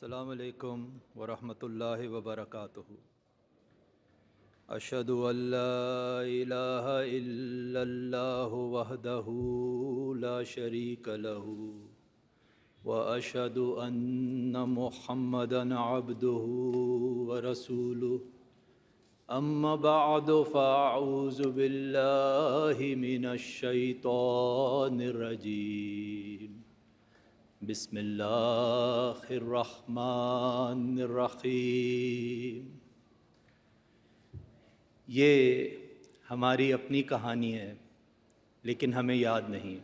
السلام علیکم ورحمۃ اللہ وبرکاتہ۔ اشہد ان لا الہ الا اللہ وحدہ لا شریک لہ واشہد ان محمدا عبدہ ورسولہ اما بعد فاعوذ باللہ من الشیطان الرجیم۔ بسم اللہ الرحمن الرحیم۔ یہ ہماری اپنی کہانی ہے لیکن ہمیں یاد نہیں۔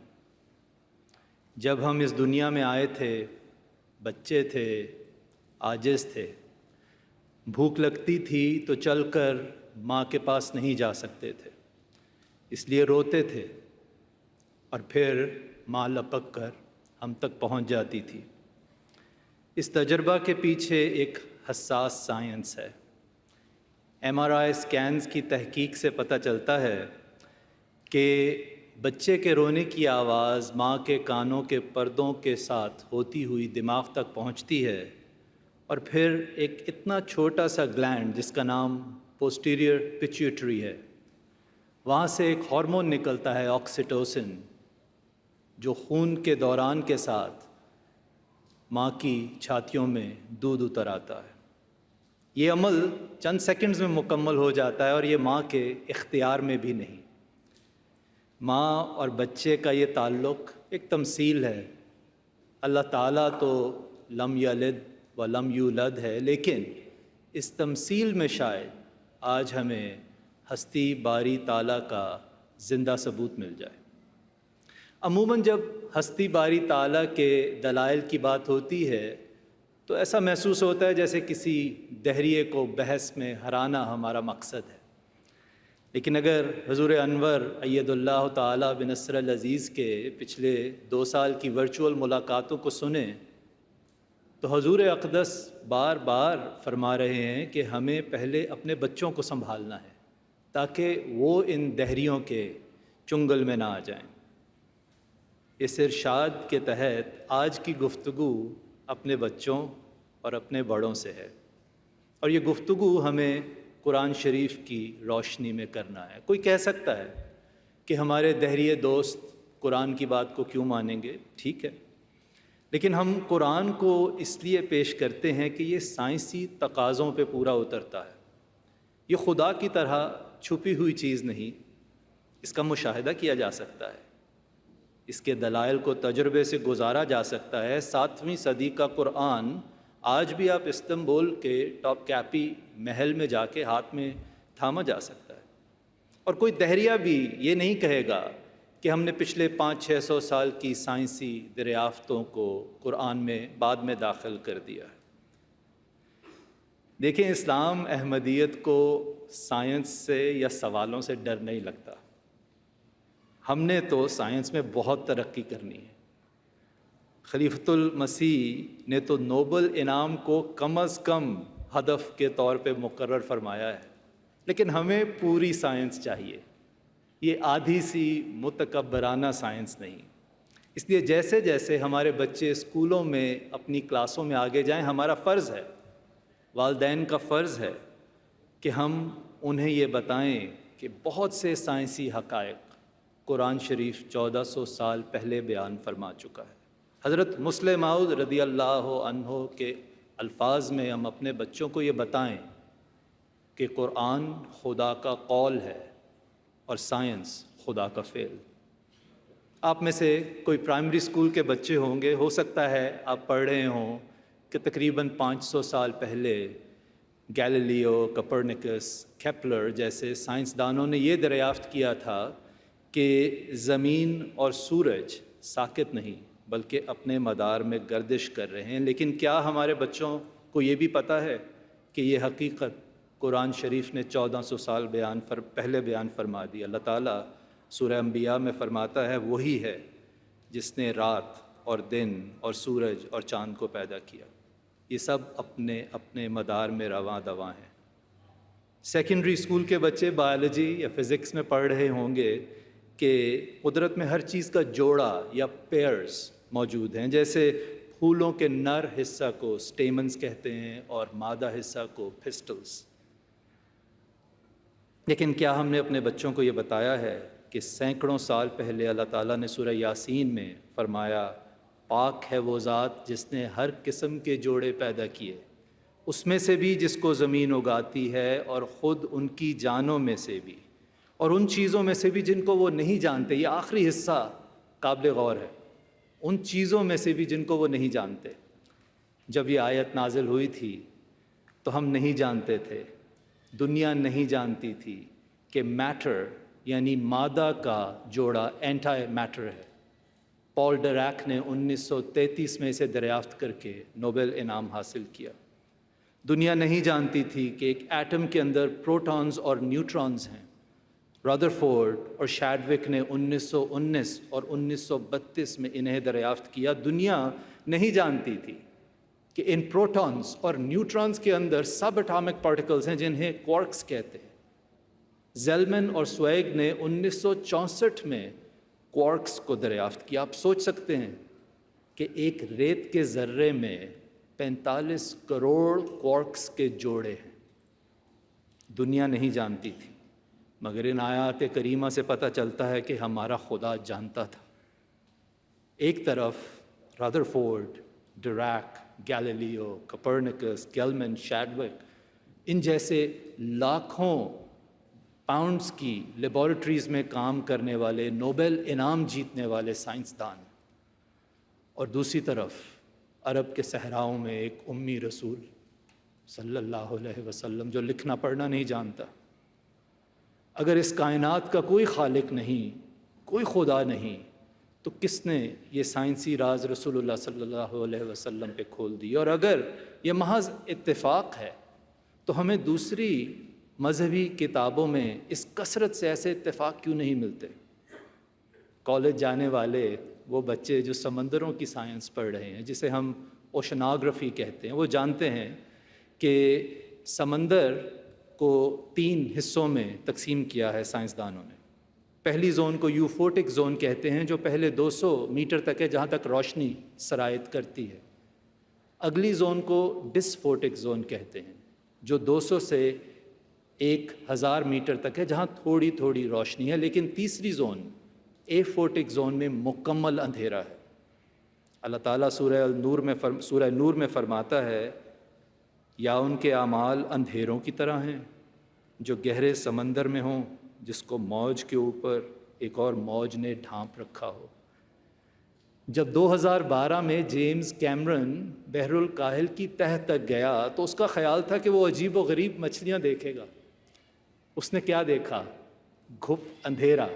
جب ہم اس دنیا میں آئے تھے بچے تھے، عاجز تھے، بھوک لگتی تھی تو چل کر ماں کے پاس نہیں جا سکتے تھے، اس لیے روتے تھے اور پھر ماں لپک کر ہم تک پہنچ جاتی تھی۔ اس تجربہ کے پیچھے ایک حساس سائنس ہے۔ MRI اسکینز کی تحقیق سے پتہ چلتا ہے کہ بچے کے رونے کی آواز ماں کے کانوں کے پردوں کے ساتھ ہوتی ہوئی دماغ تک پہنچتی ہے، اور پھر ایک اتنا چھوٹا سا گلینڈ جس کا نام پوسٹیریئر پیچیوٹری ہے، وہاں سے ایک ہارمون نکلتا ہے آکسیٹوسن، جو خون کے دوران کے ساتھ ماں کی چھاتیوں میں دودھ اتر آتا ہے۔ یہ عمل چند سیکنڈز میں مکمل ہو جاتا ہے اور یہ ماں کے اختیار میں بھی نہیں۔ ماں اور بچے کا یہ تعلق ایک تمثیل ہے۔ اللہ تعالیٰ تو لم یلد ولم یولد ہے، لیکن اس تمثیل میں شاید آج ہمیں ہستی باری تعالیٰ کا زندہ ثبوت مل جائے۔ عموماً جب ہستی باری تعالیٰ کے دلائل کی بات ہوتی ہے تو ایسا محسوس ہوتا ہے جیسے کسی دہریے کو بحث میں ہرانا ہمارا مقصد ہے، لیکن اگر حضور انور اید اللہ تعالیٰ بنصر العزیز کے پچھلے 2 سال کی ورچوئل ملاقاتوں کو سنیں تو حضور اقدس بار بار فرما رہے ہیں کہ ہمیں پہلے اپنے بچوں کو سنبھالنا ہے تاکہ وہ ان دہریوں کے چنگل میں نہ آ جائیں۔ اس ارشاد کے تحت آج کی گفتگو اپنے بچوں اور اپنے بڑوں سے ہے، اور یہ گفتگو ہمیں قرآن شریف کی روشنی میں کرنا ہے۔ کوئی کہہ سکتا ہے کہ ہمارے دہریے دوست قرآن کی بات کو کیوں مانیں گے؟ ٹھیک ہے، لیکن ہم قرآن کو اس لیے پیش کرتے ہیں کہ یہ سائنسی تقاضوں پہ پورا اترتا ہے۔ یہ خدا کی طرح چھپی ہوئی چیز نہیں، اس کا مشاہدہ کیا جا سکتا ہے، اس کے دلائل کو تجربے سے گزارا جا سکتا ہے۔ 7ویں صدی کا قرآن آج بھی آپ استنبول کے ٹاپ کیپی محل میں جا کے ہاتھ میں تھاما جا سکتا ہے، اور کوئی دہریہ بھی یہ نہیں کہے گا کہ ہم نے پچھلے 500-600 سال کی سائنسی دریافتوں کو قرآن میں بعد میں داخل کر دیا ہے۔ دیکھیں، اسلام احمدیت کو سائنس سے یا سوالوں سے ڈر نہیں لگتا۔ ہم نے تو سائنس میں بہت ترقی کرنی ہے۔ خلیفۃ المسیح نے تو نوبل انعام کو کم از کم ہدف کے طور پہ مقرر فرمایا ہے، لیکن ہمیں پوری سائنس چاہیے، یہ آدھی سی متکبرانہ سائنس نہیں۔ اس لیے جیسے جیسے ہمارے بچے اسکولوں میں اپنی کلاسوں میں آگے جائیں، ہمارا فرض ہے، والدین کا فرض ہے کہ ہم انہیں یہ بتائیں کہ بہت سے سائنسی حقائق قرآن شریف 1400 سال پہلے بیان فرما چکا ہے۔ حضرت مسلم موعود رضی اللہ عنہ کے الفاظ میں ہم اپنے بچوں کو یہ بتائیں کہ قرآن خدا کا قول ہے اور سائنس خدا کا فعل۔ آپ میں سے کوئی پرائمری اسکول کے بچے ہوں گے، ہو سکتا ہے آپ پڑھ رہے ہوں کہ تقریباً 500 سال پہلے گیلیلیو، کپرنیکس، کیپلر جیسے سائنسدانوں نے یہ دریافت کیا تھا کہ زمین اور سورج ساکت نہیں بلکہ اپنے مدار میں گردش کر رہے ہیں۔ لیکن کیا ہمارے بچوں کو یہ بھی پتہ ہے کہ یہ حقیقت قرآن شریف نے 1400 سال پہلے بیان فرما دی؟ اللہ تعالیٰ سورہ انبیاء میں فرماتا ہے وہی ہے جس نے رات اور دن اور سورج اور چاند کو پیدا کیا، یہ سب اپنے اپنے مدار میں رواں دواں ہیں۔ سیکنڈری اسکول کے بچے بایولوجی یا فزکس میں پڑھ رہے ہوں گے کہ قدرت میں ہر چیز کا جوڑا یا پیئرز موجود ہیں، جیسے پھولوں کے نر حصہ کو سٹیمنز کہتے ہیں اور مادہ حصہ کو پسٹلز۔ لیکن کیا ہم نے اپنے بچوں کو یہ بتایا ہے کہ سینکڑوں سال پہلے اللہ تعالیٰ نے سورہ یاسین میں فرمایا پاک ہے وہ ذات جس نے ہر قسم کے جوڑے پیدا کیے، اس میں سے بھی جس کو زمین اگاتی ہے اور خود ان کی جانوں میں سے بھی اور ان چیزوں میں سے بھی جن کو وہ نہیں جانتے۔ یہ آخری حصہ قابل غور ہے، ان چیزوں میں سے بھی جن کو وہ نہیں جانتے۔ جب یہ آیت نازل ہوئی تھی تو ہم نہیں جانتے تھے، دنیا نہیں جانتی تھی کہ میٹر یعنی مادہ کا جوڑا اینٹی میٹر ہے۔ پال ڈیراک نے 1933 میں اسے دریافت کر کے نوبل انعام حاصل کیا۔ دنیا نہیں جانتی تھی کہ ایک ایٹم کے اندر پروٹونز اور نیوٹرونز ہیں۔ رادرفورڈ اور شیڈوک نے 1919 اور 1932 میں انہیں دریافت کیا۔ دنیا نہیں جانتی تھی کہ ان پروٹونز اور نیوٹرونز کے اندر سب اٹامک پارٹیکلز ہیں جنہیں کوارکس کہتے ہیں۔ زیلمن اور سویگ نے 1964 میں کوارکس کو دریافت کیا۔ آپ سوچ سکتے ہیں کہ ایک ریت کے ذرے میں 45 کروڑ کوارکس کے جوڑے ہیں۔ دنیا نہیں جانتی تھی، مگر ان آیات کریمہ سے پتہ چلتا ہے کہ ہمارا خدا جانتا تھا۔ ایک طرف رادرفورڈ، ڈیراک، گیلیلیو، کپرنیکس، گیلمن، شیڈوک، ان جیسے لاکھوں پاؤنڈز کی لیبارٹریز میں کام کرنے والے نوبل انعام جیتنے والے سائنسدان، اور دوسری طرف عرب کے صحراؤں میں ایک امی رسول صلی اللہ علیہ وسلم جو لکھنا پڑھنا نہیں جانتا۔ اگر اس کائنات کا کوئی خالق نہیں، کوئی خدا نہیں، تو کس نے یہ سائنسی راز رسول اللہ صلی اللہ علیہ وسلم پہ کھول دی؟ اور اگر یہ محض اتفاق ہے تو ہمیں دوسری مذہبی کتابوں میں اس کثرت سے ایسے اتفاق کیوں نہیں ملتے؟ کالج جانے والے وہ بچے جو سمندروں کی سائنس پڑھ رہے ہیں، جسے ہم اوشناگرافی کہتے ہیں، وہ جانتے ہیں کہ سمندر کو 3 حصوں میں تقسیم کیا ہے سائنسدانوں نے۔ پہلی زون کو یوفوٹک زون کہتے ہیں جو پہلے 200 میٹر تک ہے، جہاں تک روشنی سرایت کرتی ہے۔ اگلی زون کو ڈسفوٹک زون کہتے ہیں جو 200 سے 1000 میٹر تک ہے، جہاں تھوڑی تھوڑی روشنی ہے۔ لیکن تیسری زون ایفوٹک زون میں مکمل اندھیرا ہے۔ اللہ تعالیٰ سورہ نور میں فرماتا ہے یا ان کے اعمال اندھیروں کی طرح ہیں جو گہرے سمندر میں ہوں، جس کو موج کے اوپر ایک اور موج نے ڈھانپ رکھا ہو۔ جب 2012 میں جیمز کیمرن بحر الکاہل کی تہہ تک گیا تو اس کا خیال تھا کہ وہ عجیب و غریب مچھلیاں دیکھے گا۔ اس نے کیا دیکھا؟ گھپ اندھیرا۔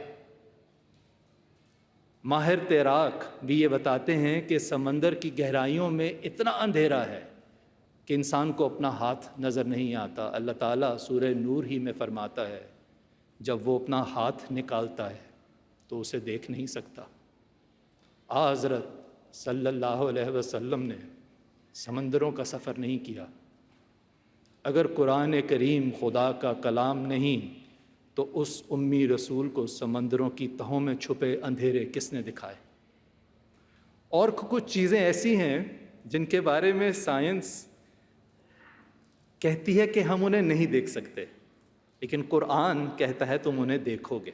ماہر تیراک بھی یہ بتاتے ہیں کہ سمندر کی گہرائیوں میں اتنا اندھیرا ہے کہ انسان کو اپنا ہاتھ نظر نہیں آتا۔ اللہ تعالیٰ سورہ نور ہی میں فرماتا ہے جب وہ اپنا ہاتھ نکالتا ہے تو اسے دیکھ نہیں سکتا۔ حضرت صلی اللہ علیہ وسلم نے سمندروں کا سفر نہیں کیا۔ اگر قرآن کریم خدا کا کلام نہیں تو اس امی رسول کو سمندروں کی تہوں میں چھپے اندھیرے کس نے دکھائے؟ اور کچھ چیزیں ایسی ہیں جن کے بارے میں سائنس کہتی ہے کہ ہم انہیں نہیں دیکھ سکتے، لیکن قرآن کہتا ہے تم انہیں دیکھو گے۔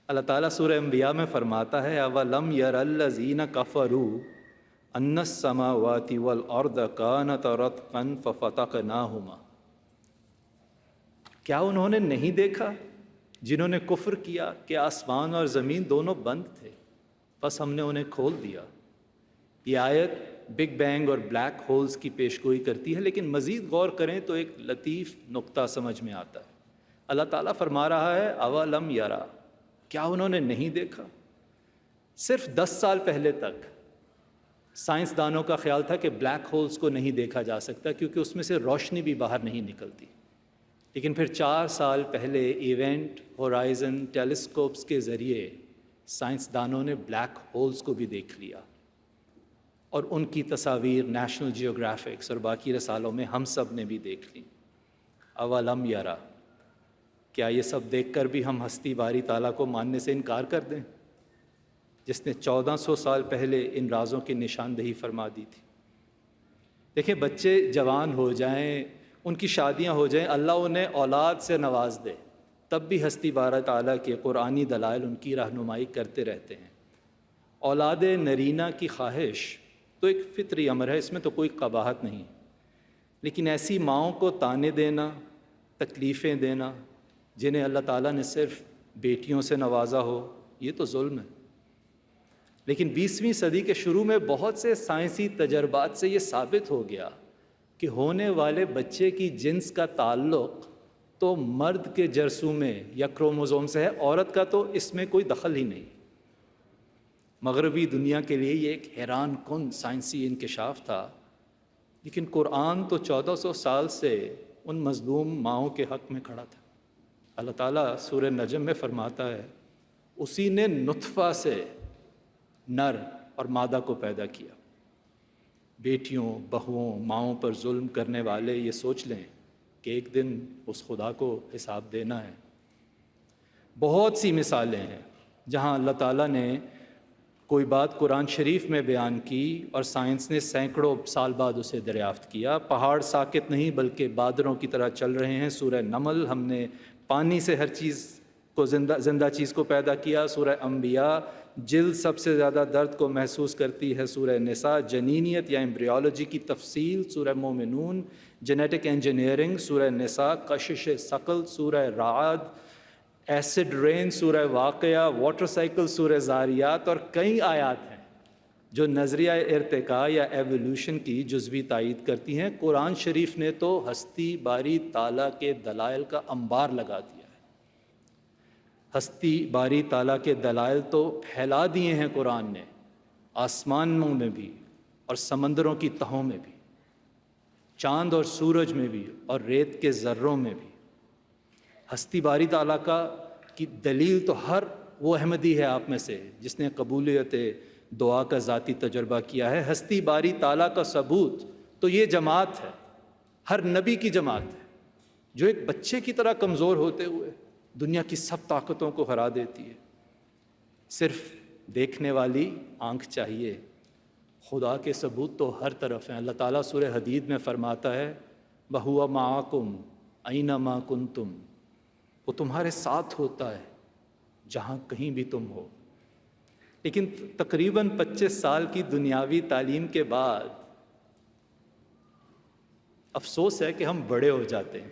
اللہ تعالیٰ سورہ انبیاء میں فرماتا ہے اَوَلَمْ يَرَ الَّذِينَ كَفَرُوا أَنَّ السَّمَاوَاتِ وَالْأَرْضَ كَانَتَا رَتْقًا فَفَتَقْنَاهُمَا۔ کیا انہوں نے نہیں دیکھا جنہوں نے کفر کیا کہ آسمان اور زمین دونوں بند تھے، بس ہم نے انہیں کھول دیا۔ یہ آیت بگ بینگ اور بلیک ہولز کی پیشگوئی کرتی ہے، لیکن مزید غور کریں تو ایک لطیف نقطہ سمجھ میں آتا ہے۔ اللہ تعالیٰ فرما رہا ہے اَوَلَمْ يَرَ، کیا انہوں نے نہیں دیکھا؟ صرف 10 سال پہلے تک سائنسدانوں کا خیال تھا کہ بلیک ہولز کو نہیں دیکھا جا سکتا کیونکہ اس میں سے روشنی بھی باہر نہیں نکلتی۔ لیکن پھر 4 سال پہلے ایونٹ ہورائزن ٹیلیسکوپس کے ذریعے سائنسدانوں نے بلیک ہولز کو بھی دیکھ لیا، اور ان کی تصاویر نیشنل جیوگرافکس اور باقی رسالوں میں ہم سب نے بھی دیکھ لی۔ اولم یرا، کیا یہ سب دیکھ کر بھی ہم ہستی باری تعالیٰ کو ماننے سے انکار کر دیں؟ جس نے 1400 سال پہلے ان رازوں کی نشاندہی فرما دی تھی۔ دیکھیں، بچے جوان ہو جائیں، ان کی شادیاں ہو جائیں، اللہ انہیں اولاد سے نواز دے، تب بھی ہستی بارہ تعالیٰ کے قرآنی دلائل ان کی رہنمائی کرتے رہتے ہیں۔ اولاد نرینہ کی خواہش تو ایک فطری امر ہے، اس میں تو کوئی قباحت نہیں، لیکن ایسی ماؤں کو طعنے دینا، تکلیفیں دینا جنہیں اللہ تعالیٰ نے صرف بیٹیوں سے نوازا ہو، یہ تو ظلم ہے۔ لیکن 20ویں صدی کے شروع میں بہت سے سائنسی تجربات سے یہ ثابت ہو گیا کہ ہونے والے بچے کی جنس کا تعلق تو مرد کے جرثوم میں یا کروموزوم سے ہے، عورت کا تو اس میں کوئی دخل ہی نہیں۔ مغربی دنیا کے لیے یہ ایک حیران کن سائنسی انکشاف تھا، لیکن قرآن تو 1400 سال سے ان مظلوم ماؤں کے حق میں کھڑا تھا۔ اللہ تعالیٰ سورہ نجم میں فرماتا ہے، اسی نے نطفہ سے نر اور مادہ کو پیدا کیا۔ بیٹیوں، بہوؤں، ماؤں پر ظلم کرنے والے یہ سوچ لیں کہ ایک دن اس خدا کو حساب دینا ہے۔ بہت سی مثالیں ہیں جہاں اللہ تعالیٰ نے کوئی بات قرآن شریف میں بیان کی اور سائنس نے سینکڑوں سال بعد اسے دریافت کیا۔ پہاڑ ساکت نہیں بلکہ بادروں کی طرح چل رہے ہیں، سورہ نمل۔ ہم نے پانی سے ہر چیز کو زندہ چیز کو پیدا کیا، سورہ انبیاء۔ جلد سب سے زیادہ درد کو محسوس کرتی ہے، سورہ نساء۔ جنینیت یا ایمبریولوجی کی تفصیل، سورہ مومنون۔ جینیٹک انجینئرنگ، سورہ نساء۔ کشش ثقل، سورہ رعد۔ ایسڈ رین، سورہ واقعہ۔ واٹر سائیکل، سورہ زاریات۔ اور کئی آیات ہیں جو نظریہ ارتقاء یا ایوولوشن کی جزوی تائید کرتی ہیں۔ قرآن شریف نے تو ہستی باری تعالیٰ کے دلائل کا انبار لگا دیا ہے۔ ہستی باری تعالیٰ کے دلائل تو پھیلا دیے ہیں قرآن نے، آسمانوں میں بھی اور سمندروں کی تہوں میں بھی، چاند اور سورج میں بھی اور ریت کے ذروں میں بھی۔ ہستی باری تعالیٰ کی دلیل تو ہر وہ احمدی ہے آپ میں سے جس نے قبولیت دعا کا ذاتی تجربہ کیا ہے۔ ہستی باری تعالیٰ کا ثبوت تو یہ جماعت ہے، ہر نبی کی جماعت ہے، جو ایک بچے کی طرح کمزور ہوتے ہوئے دنیا کی سب طاقتوں کو ہرا دیتی ہے۔ صرف دیکھنے والی آنکھ چاہیے۔ خدا کے ثبوت تو ہر طرف ہیں۔ اللہ تعالیٰ سورہ حدید میں فرماتا ہے، وَهُوَ مَعَكُمْ أَيْنَمَا كُنْتُمْ، وہ تمہارے ساتھ ہوتا ہے جہاں کہیں بھی تم ہو۔ لیکن تقریباً 25 سال کی دنیاوی تعلیم کے بعد افسوس ہے کہ ہم بڑے ہو جاتے ہیں،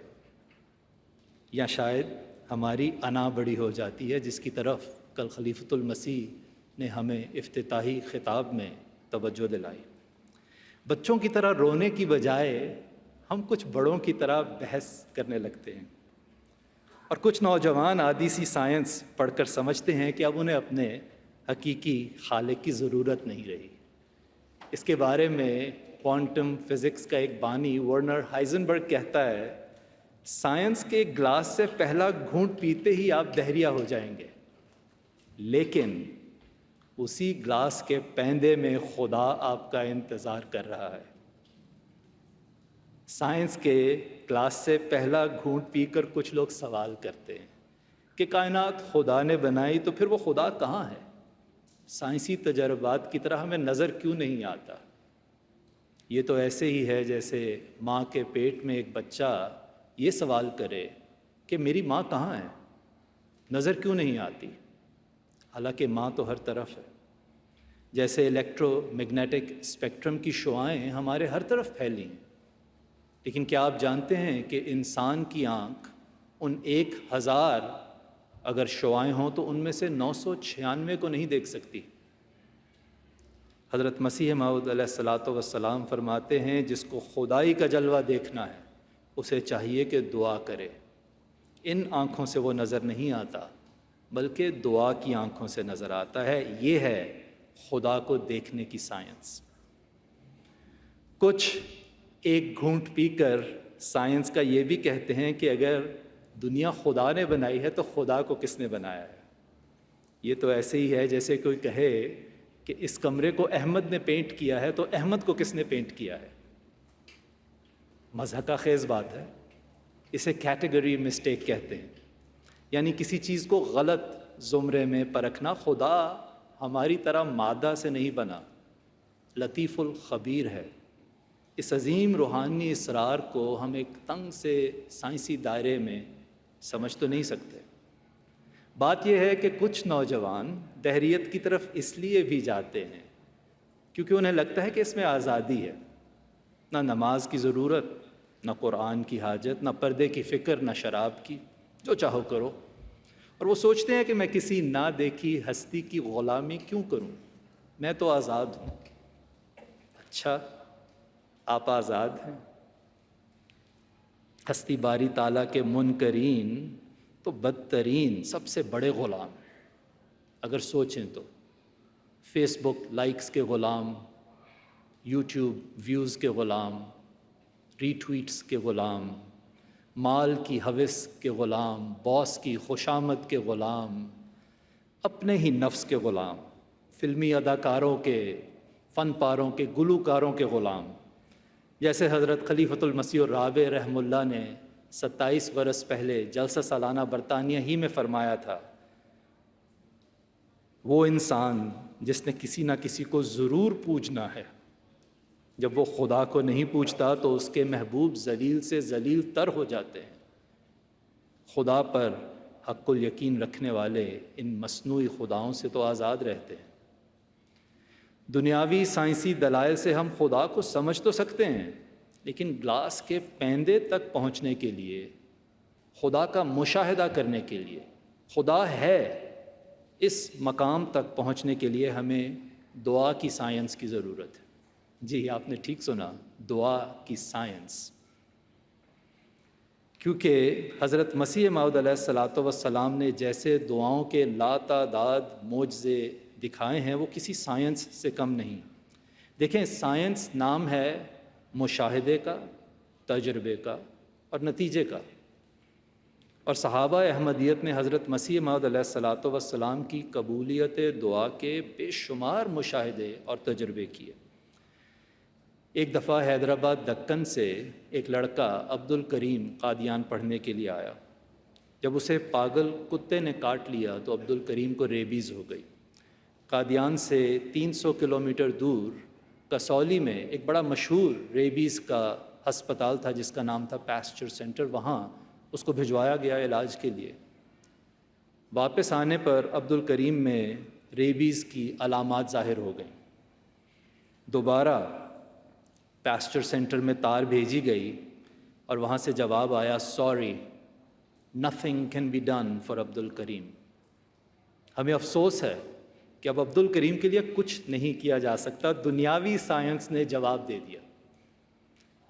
یا شاید ہماری انا بڑی ہو جاتی ہے، جس کی طرف کل خلیفۃ المسیح نے ہمیں افتتاحی خطاب میں توجہ دلائی۔ بچوں کی طرح رونے کی بجائے ہم کچھ بڑوں کی طرح بحث کرنے لگتے ہیں، اور کچھ نوجوان عادی سی سائنس پڑھ کر سمجھتے ہیں کہ اب انہیں اپنے حقیقی خالق کی ضرورت نہیں رہی۔ اس کے بارے میں کوانٹم فزکس کا ایک بانی ورنر ہائزنبرگ کہتا ہے، سائنس کے گلاس سے پہلا گھونٹ پیتے ہی آپ بحریہ ہو جائیں گے، لیکن اسی گلاس کے پیندے میں خدا آپ کا انتظار کر رہا ہے۔ سائنس کے گلاس سے پہلا گھونٹ پی کر کچھ لوگ سوال کرتے ہیں کہ کائنات خدا نے بنائی تو پھر وہ خدا کہاں ہے؟ سائنسی تجربات کی طرح ہمیں نظر کیوں نہیں آتا؟ یہ تو ایسے ہی ہے جیسے ماں کے پیٹ میں ایک بچہ یہ سوال کرے کہ میری ماں کہاں ہے، نظر کیوں نہیں آتی؟ حالانکہ ماں تو ہر طرف ہے۔ جیسے الیکٹرو میگنیٹک اسپیکٹرم کی شعاعیں ہمارے ہر طرف پھیلی ہیں، لیکن کیا آپ جانتے ہیں کہ انسان کی آنکھ ان 1000 اگر شعاعیں ہوں تو ان میں سے 996 کو نہیں دیکھ سکتی۔ حضرت مسیح موعود علیہ الصلاۃ والسلام فرماتے ہیں، جس کو خدائی کا جلوہ دیکھنا ہے اسے چاہیے کہ دعا کرے۔ ان آنکھوں سے وہ نظر نہیں آتا بلکہ دعا کی آنکھوں سے نظر آتا ہے۔ یہ ہے خدا کو دیکھنے کی سائنس۔ کچھ ایک گھونٹ پی کر سائنس کا یہ بھی کہتے ہیں کہ اگر دنیا خدا نے بنائی ہے تو خدا کو کس نے بنایا ہے؟ یہ تو ایسے ہی ہے جیسے کوئی کہے کہ اس کمرے کو احمد نے پینٹ کیا ہے تو احمد کو کس نے پینٹ کیا ہے؟ مضحکہ خیز بات ہے۔ اسے کیٹیگری مسٹیک کہتے ہیں، یعنی کسی چیز کو غلط زمرے میں پرکھنا۔ خدا ہماری طرح مادہ سے نہیں بنا، لطیف الخبیر ہے۔ اس عظیم روحانی اسرار کو ہم ایک تنگ سے سائنسی دائرے میں سمجھ تو نہیں سکتے۔ بات یہ ہے کہ کچھ نوجوان دہریت کی طرف اس لیے بھی جاتے ہیں کیونکہ انہیں لگتا ہے کہ اس میں آزادی ہے، نہ نماز کی ضرورت، نہ قرآن کی حاجت، نہ پردے کی فکر، نہ شراب کی، جو چاہو کرو۔ اور وہ سوچتے ہیں کہ میں کسی نہ دیکھی ہستی کی غلامی کیوں کروں، میں تو آزاد ہوں۔ اچھا، آپ آزاد ہیں؟ ہستی باری تعالیٰ کے منکرین تو بدترین سب سے بڑے غلام ہیں۔ اگر سوچیں تو فیس بک لائکس کے غلام، یوٹیوب ویوز کے غلام، ری ٹویٹس کے غلام، مال کی ہوس کے غلام، باس کی خوشامد کے غلام، اپنے ہی نفس کے غلام، فلمی اداکاروں کے، فن پاروں کے، گلوکاروں کے غلام۔ جیسے حضرت خلیفۃ المسیح الرابع رحمہ اللہ نے 27 برس پہلے جلسہ سالانہ برطانیہ ہی میں فرمایا تھا، وہ انسان جس نے کسی نہ کسی کو ضرور پوجنا ہے، جب وہ خدا کو نہیں پوجتا تو اس کے محبوب ذلیل سے ذلیل تر ہو جاتے ہیں۔ خدا پر حق الیقین رکھنے والے ان مصنوعی خداؤں سے تو آزاد رہتے ہیں۔ دنیاوی سائنسی دلائل سے ہم خدا کو سمجھ تو سکتے ہیں، لیکن گلاس کے پیندے تک پہنچنے کے لیے، خدا کا مشاہدہ کرنے کے لیے، خدا ہے، اس مقام تک پہنچنے کے لیے ہمیں دعا کی سائنس کی ضرورت ہے۔ جی آپ نے ٹھیک سنا، دعا کی سائنس۔ کیونکہ حضرت مسیح موعود علیہ الصلاۃ والسلام نے جیسے دعاؤں کے لاتعداد معجزے دکھائے ہیں وہ کسی سائنس سے کم نہیں۔ دیکھیں، سائنس نام ہے مشاہدے کا، تجربے کا اور نتیجے کا، اور صحابہ احمدیت نے حضرت مسیح موعود علیہ الصلاۃ والسلام کی قبولیت دعا کے بے شمار مشاہدے اور تجربے کیے۔ ایک دفعہ حیدرآباد دکن سے ایک لڑکا عبد الکریم قادیان پڑھنے کے لیے آیا۔ جب اسے پاگل کتے نے کاٹ لیا تو عبد الکریم کو ریبیز ہو گئی۔ قادیان سے 300 کلومیٹر دور کسولی میں ایک بڑا مشہور ریبیز کا ہسپتال تھا جس کا نام تھا پیسچر سینٹر، وہاں اس کو بھجوایا گیا علاج کے لیے۔ واپس آنے پر عبد الکریم میں ریبیز کی علامات ظاہر ہو گئیں۔ دوبارہ پیسچر سینٹر میں تار بھیجی گئی اور وہاں سے جواب آیا، sorry nothing can be done for Abdul Karim. ہمیں افسوس ہے کہ اب عبد الکریم کے لیے کچھ نہیں کیا جا سکتا، دنیاوی سائنس نے جواب دے دیا۔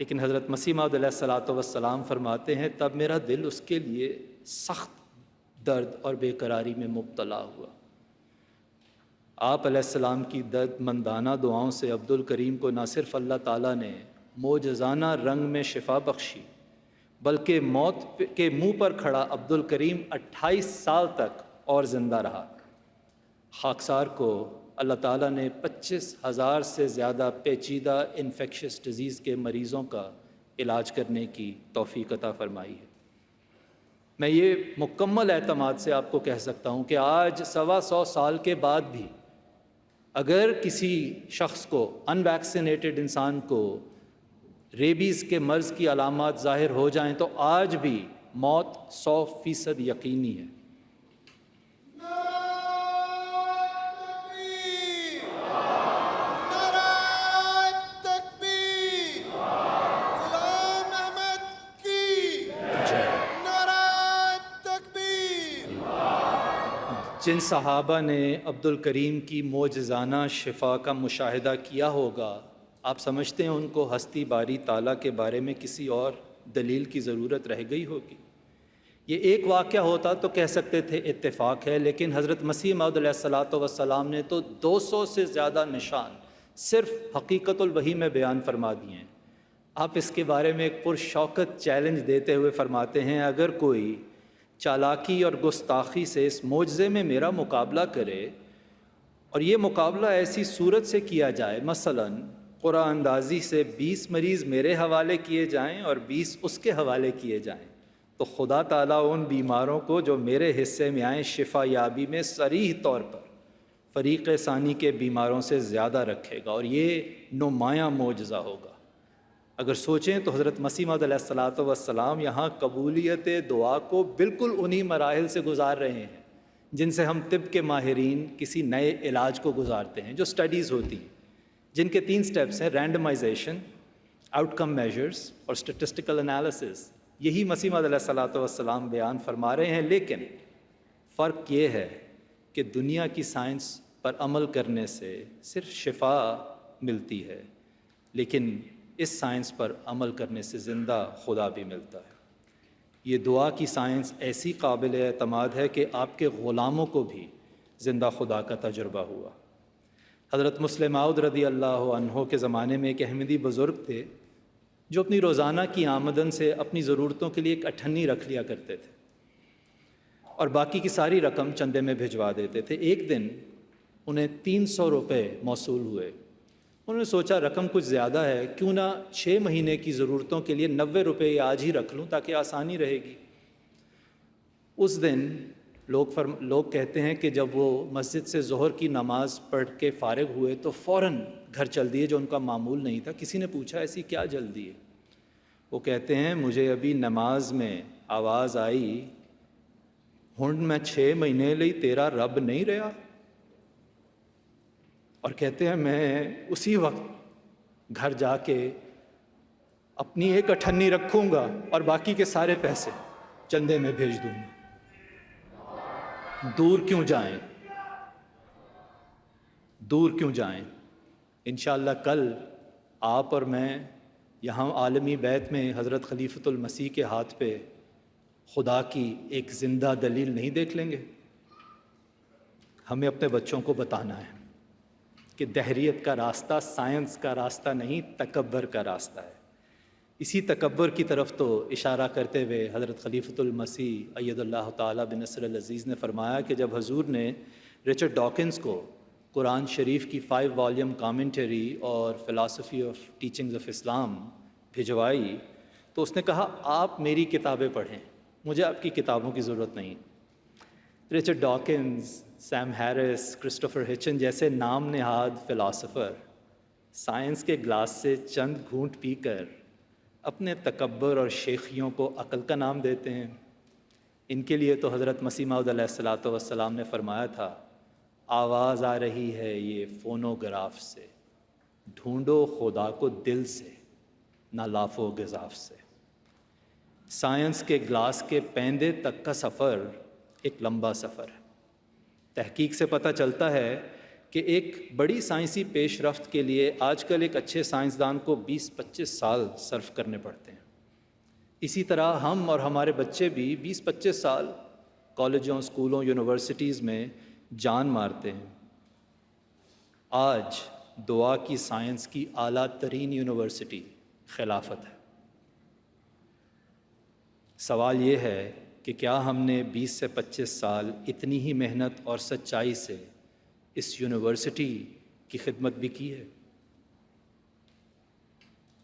لیکن حضرت مسیح موعود علیہ الصلاۃ والسلام فرماتے ہیں، تب میرا دل اس کے لیے سخت درد اور بے قراری میں مبتلا ہوا۔ آپ علیہ السلام کی درد مندانہ دعاؤں سے عبد الکریم کو نہ صرف اللہ تعالیٰ نے معجزانہ رنگ میں شفا بخشی، بلکہ موت کے منہ پر کھڑا عبد الکریم 28 سال تک اور زندہ رہا۔ خاکسار کو اللہ تعالیٰ نے 25,000 سے زیادہ پیچیدہ انفیکشس ڈیزیز کے مریضوں کا علاج کرنے کی توفیق عطا فرمائی ہے۔ میں یہ مکمل اعتماد سے آپ کو کہہ سکتا ہوں کہ آج 125 سال کے بعد بھی اگر کسی شخص کو، ان ویکسینیٹڈ انسان کو، ریبیز کے مرض کی علامات ظاہر ہو جائیں تو آج بھی موت 100% یقینی ہے۔ جن صحابہ نے عبد الکریم کی معجزانہ شفا کا مشاہدہ کیا ہوگا، آپ سمجھتے ہیں ان کو ہستی باری تعالیٰ کے بارے میں کسی اور دلیل کی ضرورت رہ گئی ہوگی؟ یہ ایک واقعہ ہوتا تو کہہ سکتے تھے اتفاق ہے، لیکن حضرت مسیح موعود علیہ الصلاۃ والسلام نے تو 200 سے زیادہ نشان صرف حقیقت الوحی میں بیان فرما دیے ہیں۔ آپ اس کے بارے میں ایک پرشوکت چیلنج دیتے ہوئے فرماتے ہیں، اگر کوئی چالاکی اور گستاخی سے اس معجزے میں میرا مقابلہ کرے، اور یہ مقابلہ ایسی صورت سے کیا جائے، مثلاً قرآن اندازی سے 20 مریض میرے حوالے کیے جائیں اور 20 اس کے حوالے کیے جائیں، تو خدا تعالیٰ ان بیماروں کو جو میرے حصے میں آئیں شفا یابی میں صریح طور پر فریق ثانی کے بیماروں سے زیادہ رکھے گا، اور یہ نمایاں معجزہ ہوگا۔ اگر سوچیں تو حضرت مسیح موعود علیہ الصلاۃ والسلام یہاں قبولیت دعا کو بالکل انہی مراحل سے گزار رہے ہیں جن سے ہم طب کے ماہرین کسی نئے علاج کو گزارتے ہیں، جو سٹڈیز ہوتی ہیں، جن کے 3 سٹیپس ہیں: رینڈمائزیشن، آؤٹ کم میجرز اور اسٹیٹسٹیکل انالیسس۔ یہی مسیح موعود علیہ الصلاۃ والسلام بیان فرما رہے ہیں، لیکن فرق یہ ہے کہ دنیا کی سائنس پر عمل کرنے سے صرف شفا ملتی ہے، لیکن اس سائنس پر عمل کرنے سے زندہ خدا بھی ملتا ہے۔ یہ دعا کی سائنس ایسی قابل اعتماد ہے کہ آپ کے غلاموں کو بھی زندہ خدا کا تجربہ ہوا۔ حضرت مسلم موعود رضی اللہ عنہ کے زمانے میں ایک احمدی بزرگ تھے جو اپنی روزانہ کی آمدن سے اپنی ضرورتوں کے لیے ایک اٹھنی رکھ لیا کرتے تھے اور باقی کی ساری رقم چندے میں بھجوا دیتے تھے۔ ایک دن انہیں 300 روپے موصول ہوئے۔ انہوں نے سوچا رقم کچھ زیادہ ہے، کیوں نہ 6 مہینے کی ضرورتوں کے لیے 90 روپے آج ہی رکھ لوں تاکہ آسانی رہے گی۔ اس دن لوگ کہتے ہیں کہ جب وہ مسجد سے ظہر کی نماز پڑھ کے فارغ ہوئے تو فوراً گھر چل دیے، جو ان کا معمول نہیں تھا۔ کسی نے پوچھا ایسی کیا جلدی ہے؟ وہ کہتے ہیں مجھے ابھی نماز میں آواز آئی، ہن میں 6 مہینے لئی تیرا رب نہیں رہا، اور کہتے ہیں میں اسی وقت گھر جا کے اپنی ایک اٹھنی رکھوں گا اور باقی کے سارے پیسے چندے میں بھیج دوں گا۔ دور کیوں جائیں، دور کیوں جائیں؟ انشاءاللہ کل آپ اور میں یہاں عالمی بیت میں حضرت خلیفۃ المسیح کے ہاتھ پہ خدا کی ایک زندہ دلیل نہیں دیکھ لیں گے؟ ہمیں اپنے بچوں کو بتانا ہے کہ دہریت کا راستہ سائنس کا راستہ نہیں، تکبر کا راستہ ہے۔ اسی تکبر کی طرف تو اشارہ کرتے ہوئے حضرت خلیفۃ المسیح اید اللہ تعالیٰ بنصر العزیز نے فرمایا کہ جب حضور نے رچرڈ ڈاکنز کو قرآن شریف کی 5 والیوم کامنٹری اور فلاسفی آف ٹیچنگز آف اسلام بھجوائی تو اس نے کہا آپ میری کتابیں پڑھیں، مجھے آپ کی کتابوں کی ضرورت نہیں۔ Richard Dawkins, Sam Harris, Christopher Hitchens جیسے نام نہاد فلاسفر سائنس کے گلاس سے چند گھونٹ پی کر اپنے تکبر اور شیخیوں کو عقل کا نام دیتے ہیں۔ ان کے لیے تو حضرت مسیح موعود علیہ الصلاۃ والسلام نے فرمایا تھا آواز آ رہی ہے یہ فونوگراف سے، ڈھونڈو خدا کو دل سے نہ لاف و گزاف سے۔ سائنس کے گلاس کے پیندے تک کا سفر ایک لمبا سفر ہے۔ تحقیق سے پتہ چلتا ہے کہ ایک بڑی سائنسی پیش رفت کے لیے آج کل ایک اچھے سائنسدان کو 20-25 سال صرف کرنے پڑتے ہیں۔ اسی طرح ہم اور ہمارے بچے بھی 20-25 سال کالجوں، اسکولوں، یونیورسٹیز میں جان مارتے ہیں۔ آج دعا کی سائنس کی اعلیٰ ترین یونیورسٹی خلافت ہے۔ سوال یہ ہے کہ کیا ہم نے 20 سے 25 سال اتنی ہی محنت اور سچائی سے اس یونیورسٹی کی خدمت بھی کی ہے؟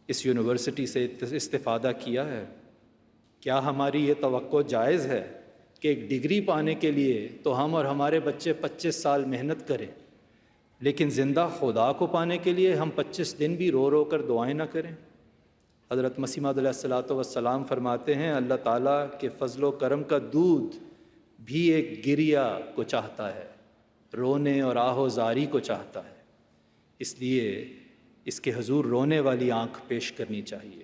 اس یونیورسٹی سے استفادہ کیا ہے؟ کیا ہماری یہ توقع جائز ہے کہ ایک ڈگری پانے کے لیے تو ہم اور ہمارے بچے 25 سال محنت کریں، لیکن زندہ خدا کو پانے کے لیے ہم 25 دن بھی رو رو کر دعائیں نہ کریں؟ حضرت مسیح موعود علیہ الصلاۃ والسلام فرماتے ہیں اللہ تعالیٰ کے فضل و کرم کا دودھ بھی ایک گریا کو چاہتا ہے، رونے اور آہ و زاری کو چاہتا ہے، اس لیے اس کے حضور رونے والی آنکھ پیش کرنی چاہیے۔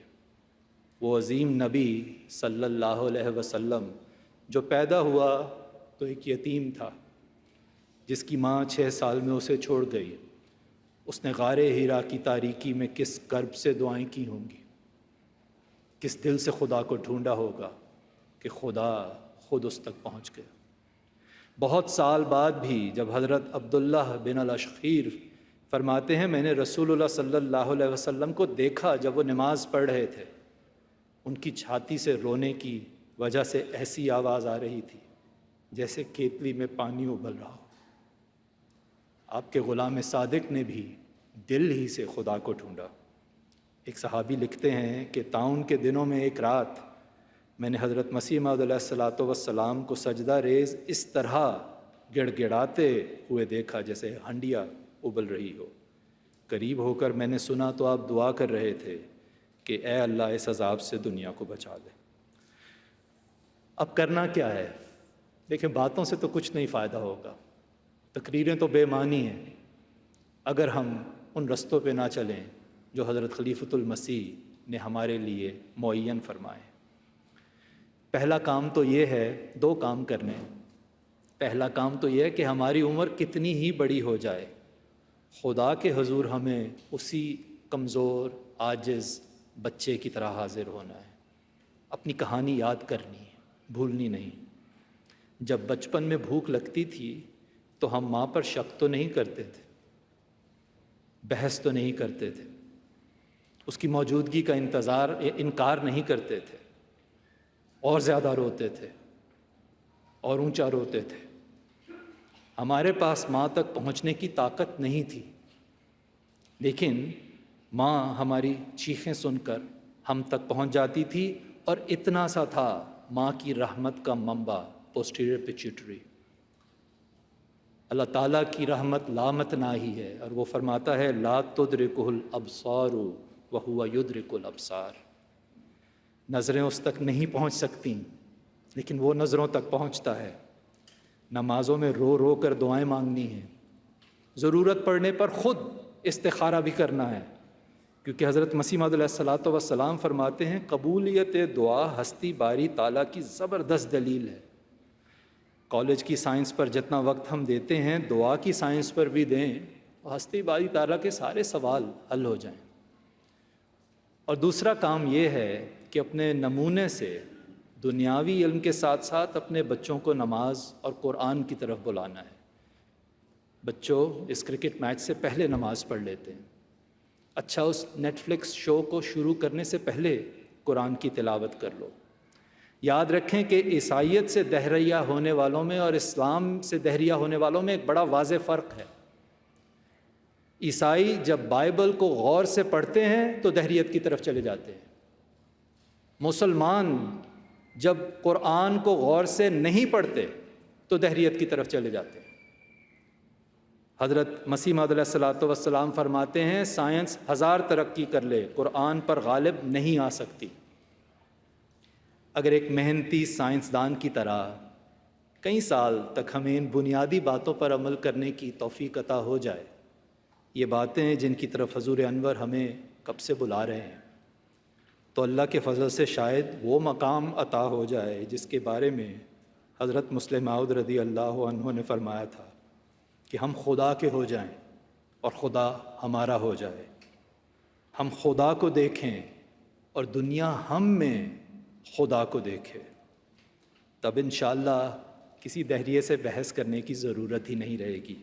وہ عظیم نبی صلی اللہ علیہ وسلم جو پیدا ہوا تو ایک یتیم تھا، جس کی ماں 6 سال میں اسے چھوڑ گئی۔ اس نے غار ہیرا کی تاریکی میں کس کرب سے دعائیں کی ہوں گی، کس دل سے خدا کو ڈھونڈا ہوگا کہ خدا خود اس تک پہنچ گیا۔ بہت سال بعد بھی جب حضرت عبداللہ بن الاشخیر فرماتے ہیں میں نے رسول اللہ صلی اللہ علیہ وسلم کو دیکھا جب وہ نماز پڑھ رہے تھے، ان کی چھاتی سے رونے کی وجہ سے ایسی آواز آ رہی تھی جیسے کیتلی میں پانی ابل رہا ہو۔ آپ کے غلام صادق نے بھی دل ہی سے خدا کو ڈھونڈا۔ ایک صحابی لکھتے ہیں کہ طاعون کے دنوں میں ایک رات میں نے حضرت مسیح موعود علیہ الصلاۃ والسلام کو سجدہ ریز اس طرح گڑ گڑاتے ہوئے دیکھا جیسے ہنڈیا ابل رہی ہو۔ قریب ہو کر میں نے سنا تو آپ دعا کر رہے تھے کہ اے اللہ اس عذاب سے دنیا کو بچا لے۔ اب کرنا کیا ہے؟ دیکھیں، باتوں سے تو کچھ نہیں فائدہ ہوگا، تقریریں تو بے معنی ہیں اگر ہم ان رستوں پہ نہ چلیں جو حضرت خلیفۃ المسیح نے ہمارے لیے معین فرمائے۔ پہلا کام تو یہ ہے، دو کام کرنے۔ پہلا کام تو یہ ہے کہ ہماری عمر کتنی ہی بڑی ہو جائے، خدا کے حضور ہمیں اسی کمزور عاجز بچے کی طرح حاضر ہونا ہے، اپنی کہانی یاد کرنی ہے، بھولنی نہیں۔ جب بچپن میں بھوک لگتی تھی تو ہم ماں پر شک تو نہیں کرتے تھے، بحث تو نہیں کرتے تھے، اس کی موجودگی کا انکار نہیں کرتے تھے، اور زیادہ روتے تھے اور اونچا روتے تھے۔ ہمارے پاس ماں تک پہنچنے کی طاقت نہیں تھی، لیکن ماں ہماری چیخیں سن کر ہم تک پہنچ جاتی تھی، اور اتنا سا تھا ماں کی رحمت کا منبع، پوسٹیریئر پیچیٹری۔ اللہ تعالیٰ کی رحمت لامتناہی ہے، اور وہ فرماتا ہے لا تدرکہ الابصار وہو یدرک الابصار۔ نظریں اس تک نہیں پہنچ سکتی، لیکن وہ نظروں تک پہنچتا ہے۔ نمازوں میں رو رو کر دعائیں مانگنی ہیں، ضرورت پڑنے پر خود استخارہ بھی کرنا ہے، کیونکہ حضرت مسیح موعود علیہ الصلوۃ والسلام فرماتے ہیں قبولیت دعا ہستی باری تعالیٰ کی زبردست دلیل ہے۔ کالج کی سائنس پر جتنا وقت ہم دیتے ہیں، دعا کی سائنس پر بھی دیں، ہستی باری تعالیٰ کے سارے سوال حل ہو جائیں۔ اور دوسرا کام یہ ہے کہ اپنے نمونے سے دنیاوی علم کے ساتھ ساتھ اپنے بچوں کو نماز اور قرآن کی طرف بلانا ہے۔ بچوں، اس کرکٹ میچ سے پہلے نماز پڑھ لیتے ہیں، اچھا اس نیٹ فلکس شو کو شروع کرنے سے پہلے قرآن کی تلاوت کر لو۔ یاد رکھیں کہ عیسائیت سے دہریہ ہونے والوں میں اور اسلام سے دہریہ ہونے والوں میں ایک بڑا واضح فرق ہے۔ عیسائی جب بائبل کو غور سے پڑھتے ہیں تو دہریت کی طرف چلے جاتے ہیں، مسلمان جب قرآن کو غور سے نہیں پڑھتے تو دہریت کی طرف چلے جاتے ہیں۔ حضرت مسیح موعود علیہ الصلوۃ والسلام فرماتے ہیں سائنس 1000 ترقی کر لے، قرآن پر غالب نہیں آ سکتی۔ اگر ایک محنتی سائنسدان کی طرح کئی سال تک ہمیں ان بنیادی باتوں پر عمل کرنے کی توفیق عطا ہو جائے، یہ باتیں جن کی طرف حضور انور ہمیں کب سے بلا رہے ہیں، تو اللہ کے فضل سے شاید وہ مقام عطا ہو جائے جس کے بارے میں حضرت مسلم موعود رضی اللہ عنہ نے فرمایا تھا کہ ہم خدا کے ہو جائیں اور خدا ہمارا ہو جائے، ہم خدا کو دیکھیں اور دنیا ہم میں خدا کو دیکھے، تب انشاءاللہ کسی دہریے سے بحث کرنے کی ضرورت ہی نہیں رہے گی،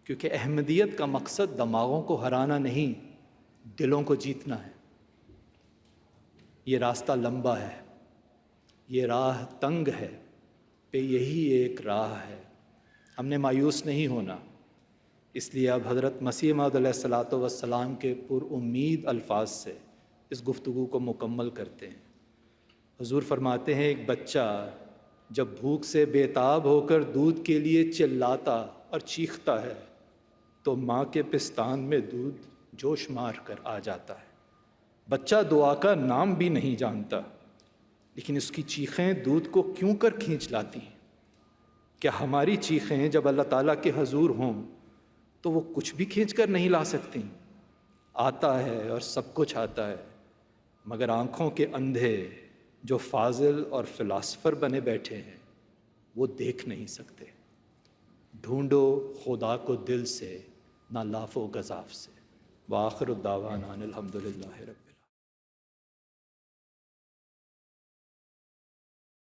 کیونکہ احمدیت کا مقصد دماغوں کو ہرانا نہیں، دلوں کو جیتنا ہے۔ یہ راستہ لمبا ہے، یہ راہ تنگ ہے، پہ یہی ایک راہ ہے، ہم نے مایوس نہیں ہونا۔ اس لیے اب حضرت مسیح موعود علیہ الصلوۃ والسلام کے پر امید الفاظ سے اس گفتگو کو مکمل کرتے ہیں۔ حضور فرماتے ہیں ایک بچہ جب بھوک سے بے تاب ہو کر دودھ کے لیے چلاتا اور چیختا ہے تو ماں کے پستان میں دودھ جوش مار کر آ جاتا ہے۔ بچہ دعا کا نام بھی نہیں جانتا، لیکن اس کی چیخیں دودھ کو کیوں کر کھینچ لاتی ہیں؟ کیا ہماری چیخیں جب اللہ تعالیٰ کے حضور ہوں تو وہ کچھ بھی کھینچ کر نہیں لا سکتی؟ آتا ہے اور سب کچھ آتا ہے، مگر آنکھوں کے اندھے جو فاضل اور فلاسفر بنے بیٹھے ہیں وہ دیکھ نہیں سکتے۔ ڈھونڈو خدا کو دل سے، نہ لاف و گزاف سے۔ وآخر الدعوانا الحمدللہ رب